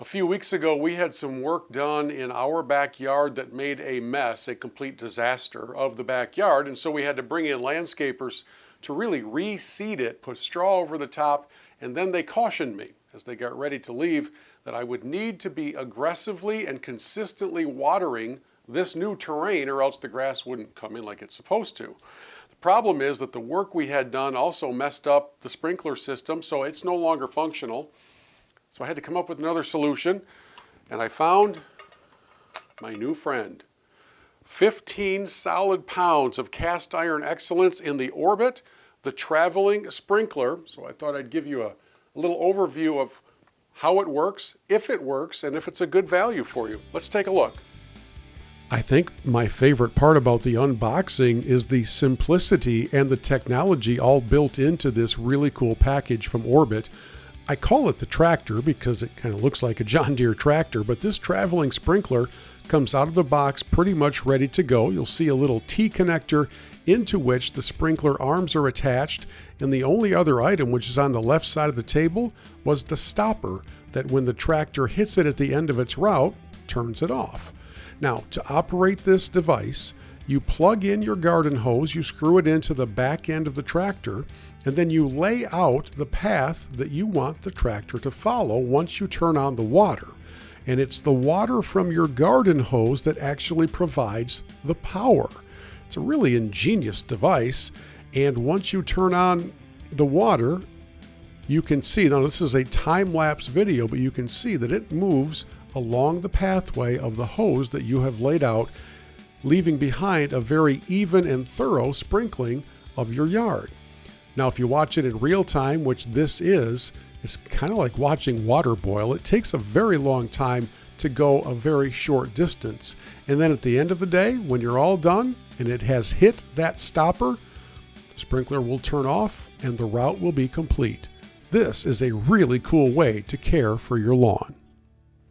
A few weeks ago, we had some work done in our backyard that made a mess, a complete disaster of the backyard. And so we had to bring in landscapers to really reseed it, put straw over the top. And then they cautioned me as they got ready to leave that I would need to be aggressively and consistently watering this new terrain, or else the grass wouldn't come in like it's supposed to. The problem is that the work we had done also messed up the sprinkler system, so it's no longer functional. So I had to come up with another solution, and I found my new friend. 15 solid pounds of cast iron excellence in the Orbit, the traveling sprinkler. So I thought I'd give you a little overview of how it works, and if it's a good value for you. Let's take a look. I think my favorite part about the unboxing is the simplicity and the technology all built into this really cool package from Orbit. I call it the tractor because it kind of looks like a John Deere tractor, but this traveling sprinkler comes out of the box pretty much ready to go. You'll see a little T-connector into which the sprinkler arms are attached, and the only other item, which is on the left side of the table, was the stopper that when the tractor hits it at the end of its route, turns it off. Now, to operate this device, you plug in your garden hose, you screw it into the back end of the tractor, and then you lay out the path that you want the tractor to follow once you turn on the water. And it's the water from your garden hose that actually provides the power. It's a really ingenious device, and once you turn on the water, you can see, now this is a time-lapse video, but you can see that it moves along the pathway of the hose that you have laid out, leaving behind a very even and thorough sprinkling of your yard. Now, if you watch it in real time, which this is, it's kind of like watching water boil. It takes a very long time to go a very short distance. And then at the end of the day, when you're all done and it has hit that stopper, the sprinkler will turn off and the route will be complete. This is a really cool way to care for your lawn.